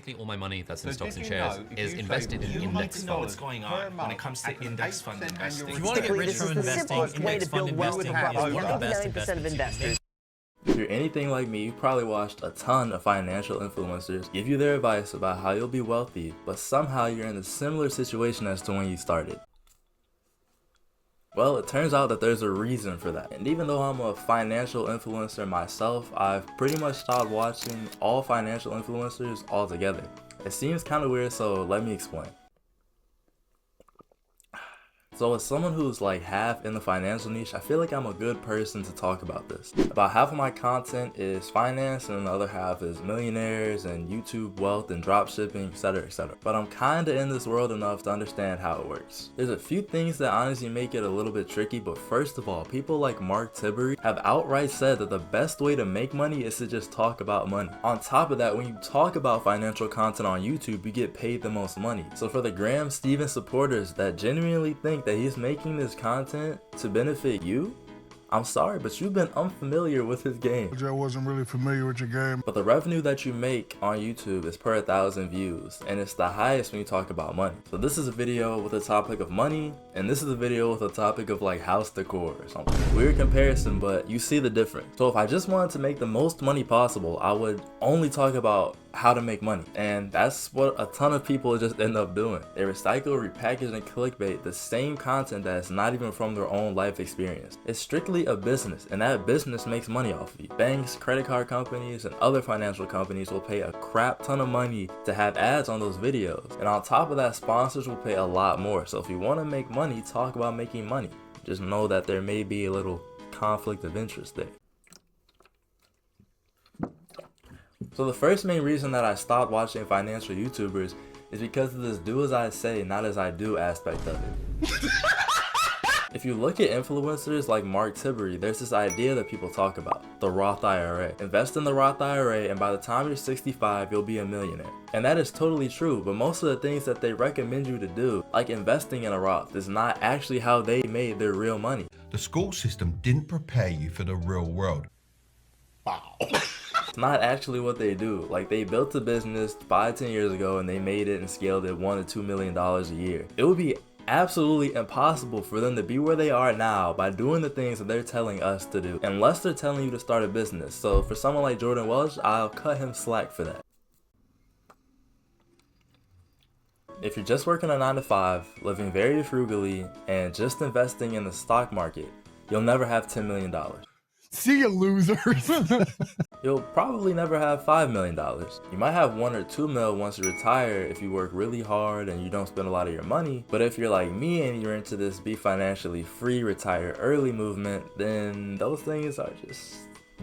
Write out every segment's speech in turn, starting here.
basically all my money that's in So stocks did and you shares know if is you invested in save You need to know index what's funds. going per on when month it comes at to an index fund 8% investing. annual If you want to get return, rich This from is the investing, simplest way index to fund build wealth investing You would have is one of the over best 99% of investments you can investors. make. If you're anything like me, you've probably watched a ton of financial influencers give you their advice about how you'll be wealthy, but somehow you're in a similar situation as to when you started. Well, it turns out that there's a reason for that. And even though I'm a financial influencer myself, I've pretty much stopped watching all financial influencers altogether. It seems kind of weird, so let me explain. So as someone who's like half in the financial niche, I feel like I'm a good person to talk about this. About half of my content is finance and the other half is millionaires and YouTube wealth and dropshipping, etc, etc. But I'm kinda in this world enough to understand how it works. There's a few things that honestly make it a little bit tricky, but first of all, people like Mark Tibury have outright said that the best way to make money is to just talk about money. On top of that, when you talk about financial content on YouTube, you get paid the most money. So for the Stephan supporters that genuinely think that he's making this content to benefit you, I'm sorry, but you've been unfamiliar with his game. I wasn't really familiar with your game. But the revenue that you make on YouTube is per 1,000 views, and it's the highest when you talk about money. So this is a video with a topic of money, and this is a video with a topic of like house decor or something. Weird comparison, but you see the difference. So if I just wanted to make the most money possible, I would only talk about how to make money, and that's what a ton of people just end up doing. They recycle, repackage, and clickbait the same content that's not even from their own life experience. It's strictly a business, and that business makes money off of you. Banks, credit card companies, and other financial companies will pay a crap ton of money to have ads on those videos, and on top of that, sponsors will pay a lot more. So if you want to make money, talk about making money. Just know that there may be a little conflict of interest there. So the first main reason that I stopped watching financial YouTubers is because of this do as I say, not as I do aspect of it. If you look at influencers like Mark Tibury, there's this idea that people talk about, the Roth IRA. Invest in the Roth IRA and by the time you're 65, you'll be a millionaire. And that is totally true, but most of the things that they recommend you to do, like investing in a Roth, is not actually how they made their real money. The school system didn't prepare you for the real world. wow. It's not actually what they do. Like, they built a business 5-10 years ago and they made it and scaled it $1 to $2 million a year. It would be absolutely impossible for them to be where they are now by doing the things that they're telling us to do, unless they're telling you to start a business. So for someone like Jordan Welch, I'll cut him slack for that. If you're just working a 9-to-5, living very frugally, and just investing in the stock market, you'll never have $10 million. See you, losers. You'll probably never have $5 million. You might have 1 or 2 mil once you retire if you work really hard and you don't spend a lot of your money. But if you're like me and you're into this be financially free, retire early movement, then those things are just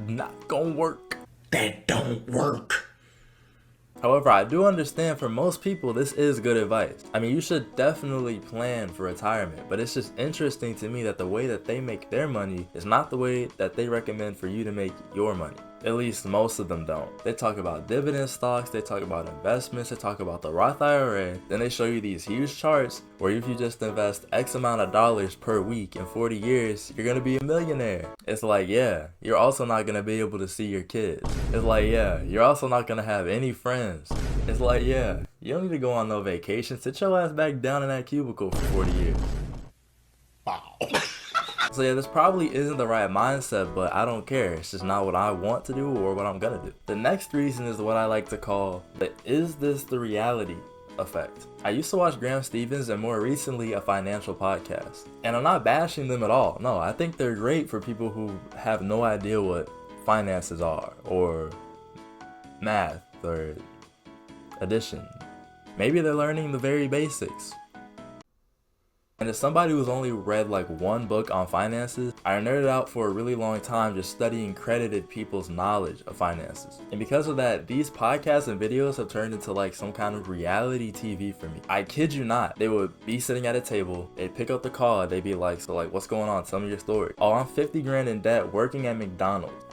not gonna work. That don't work. However, I do understand for most people this is good advice. I mean, you should definitely plan for retirement, but it's just interesting to me that the way that they make their money is not the way that they recommend for you to make your money. At least most of them don't. They talk about dividend stocks, they talk about investments, they talk about the Roth IRA, then they show you these huge charts where if you just invest X amount of dollars per week in 40 years, you're gonna be a millionaire. It's like, yeah, you're also not gonna be able to see your kids. It's like, yeah, you're also not gonna have any friends. It's like, yeah, you don't need to go on no vacation. Sit your ass back down in that cubicle for 40 years. Wow. So yeah, this probably isn't the right mindset, but I don't care. It's just not what I want to do or what I'm gonna do. The next reason is what I like to call the "is this the reality" effect. I used to watch Stephan and more recently a financial podcast. And I'm not bashing them at all. No, I think they're great for people who have no idea what finances are, or math, or addition. Maybe they're learning the very basics. And as somebody who's only read like one book on finances, I nerded out for a really long time just studying credited people's knowledge of finances. And because of that, these podcasts and videos have turned into like some kind of reality TV for me. I kid you not, they would be sitting at a table, they'd pick up the call, and they'd be like, so like, what's going on? Tell me your story. Oh, I'm 50 grand in debt working at McDonald's.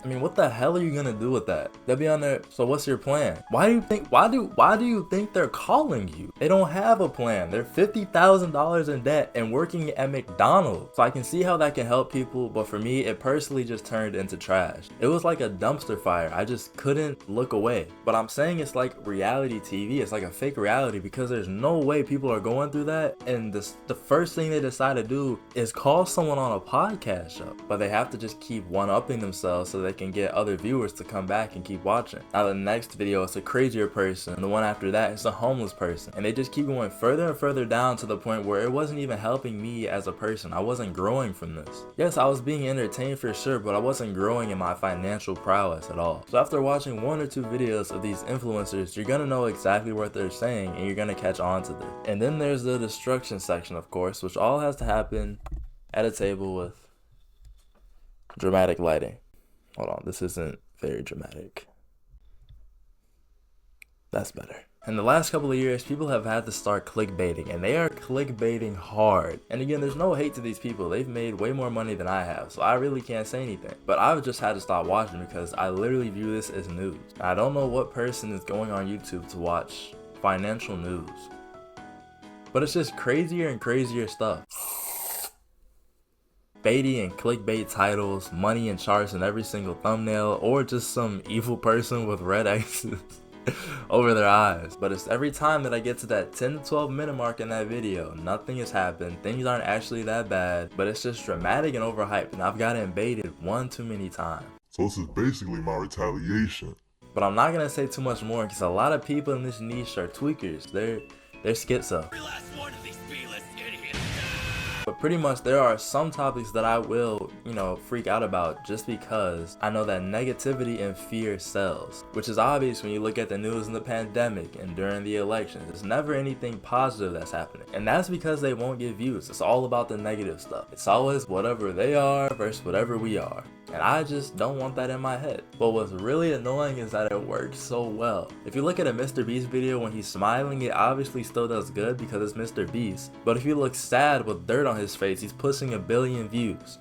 I mean, what the hell are you gonna do with that? They'll be on there. So what's your plan? Why do you think they're calling you? They don't have a plan. They're $50,000 in debt and working at McDonald's. So I can see how that can help people, but for me, it personally just turned into trash. It was like a dumpster fire. I just couldn't look away. But I'm saying it's like reality TV. It's like a fake reality because there's no way people are going through that. And the first thing they decide to do is call someone on a podcast show. But they have to just keep one-upping themselves so they can get other viewers to come back and keep watching. Now the next video is a crazier person, and the one after that is a homeless person, and they just keep going further and further down to the point where it wasn't even helping me as a person. I wasn't growing from this. Yes, I was being entertained for sure, but I wasn't growing in my financial prowess at all. So after watching 1 or 2 videos of these influencers, you're gonna know exactly what they're saying and you're gonna catch on to this. And then there's the destruction section, of course, which all has to happen at a table with dramatic lighting. Hold on, this isn't very dramatic. That's better. In the last couple of years, people have had to start clickbaiting, and they are clickbaiting hard. And again, there's no hate to these people. They've made way more money than I have, so I really can't say anything. But I've just had to stop watching because I literally view this as news. I don't know what person is going on YouTube to watch financial news, but it's just crazier and crazier stuff. Baity and clickbait titles, money and charts in every single thumbnail, or just some evil person with red X's over their eyes. But it's every time that I get to that 10 to 12 minute mark in that video, nothing has happened, things aren't actually that bad, but it's just dramatic and overhyped, and I've gotten baited one too many times. So this is basically my retaliation. But I'm not gonna say too much more because a lot of people in this niche are tweakers. They're schizo. But pretty much there are some topics that I will, freak out about just because I know that negativity and fear sells, which is obvious when you look at the news in the pandemic and during the elections. There's never anything positive that's happening. And that's because they won't get views. It's all about the negative stuff. It's always whatever they are versus whatever we are. And I just don't want that in my head. But what's really annoying is that it works so well. If you look at a Mr. Beast video when he's smiling, it obviously still does good because it's Mr. Beast. But if he looks sad with dirt on his face, he's pushing 1 billion views.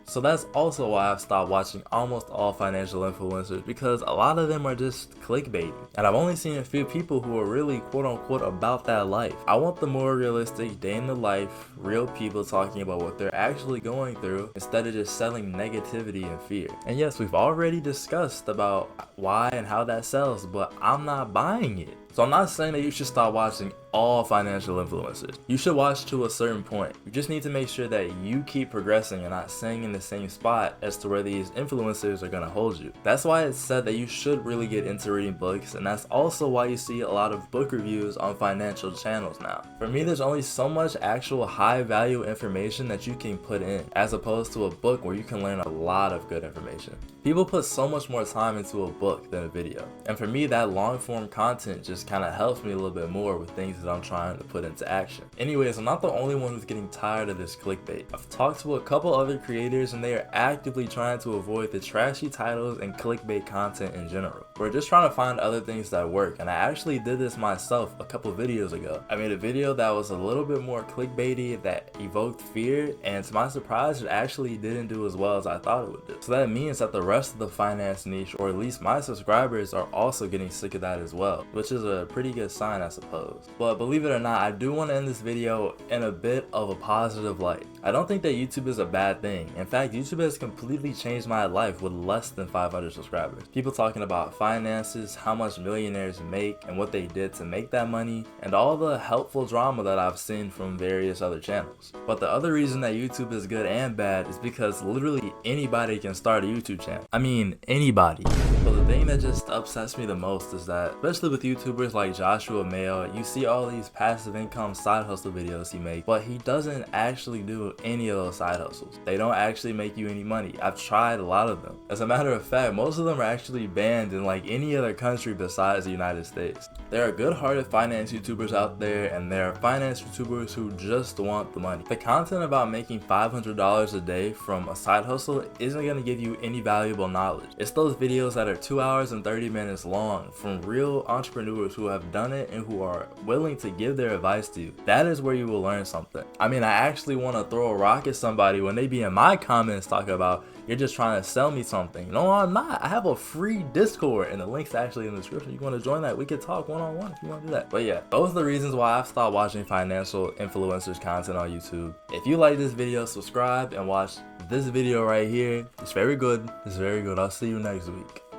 So that's also why I've stopped watching almost all financial influencers, because a lot of them are just clickbaiting. And I've only seen a few people who are really quote unquote about that life. I want the more realistic day in the life, real people talking about what they're actually going through instead of just selling negativity and fear. And yes, we've already discussed about why and how that sells, but I'm not buying it. So I'm not saying that you should stop watching all financial influencers. You should watch to a certain point. You just need to make sure that you keep progressing and not staying in the same spot as to where these influencers are gonna hold you. That's why it's said that you should really get into reading books, and that's also why you see a lot of book reviews on financial channels now. For me, there's only so much actual high value information that you can put in, as opposed to a book where you can learn a lot of good information. People put so much more time into a book than a video. And for me, that long form content just kind of helps me a little bit more with things that I'm trying to put into action. Anyways, I'm not the only one who's getting tired of this clickbait. I've talked to a couple other creators and they are actively trying to avoid the trashy titles and clickbait content in general. We're just trying to find other things that work, and I actually did this myself a couple videos ago. I made a video that was a little bit more clickbaity that evoked fear, and to my surprise, it actually didn't do as well as I thought it would do. So that means that the rest of the finance niche, or at least my subscribers, are also getting sick of that as well, which is a pretty good sign, I suppose. But believe it or not, I do want to end this video in a bit of a positive light. I don't think that YouTube is a bad thing. In fact, YouTube has completely changed my life with less than 500 subscribers. People talking about finances, how much millionaires make, and what they did to make that money, and all the helpful drama that I've seen from various other channels. But the other reason that YouTube is good and bad is because literally anybody can start a YouTube channel. I mean, anybody. But the thing that just upsets me the most is that, especially with YouTubers like Joshua Mayo, you see all these passive income side hustle videos he makes, but he doesn't actually do any of those side hustles. They don't actually make you any money. I've tried a lot of them. As a matter of fact, most of them are actually banned in like any other country besides the United States. There are good-hearted finance YouTubers out there, and there are finance YouTubers who just want the money. The content about making $500 a day from a side hustle isn't going to give you any valuable knowledge. It's those videos that are 2 hours and 30 minutes long from real entrepreneurs who have done it and who are willing to give their advice to you, that is where you will learn something. I mean, I actually want to throw a rock at somebody when they be in my comments talking about you're just trying to sell me something. No, I'm not. I have a free Discord and the link's actually in the description. You want to join that? We could talk one-on-one if you want to do that. But yeah, those are the reasons why I've stopped watching financial influencers content on YouTube. If you like this video, subscribe and watch this video right here. It's very good. It's very good. I'll see you next week.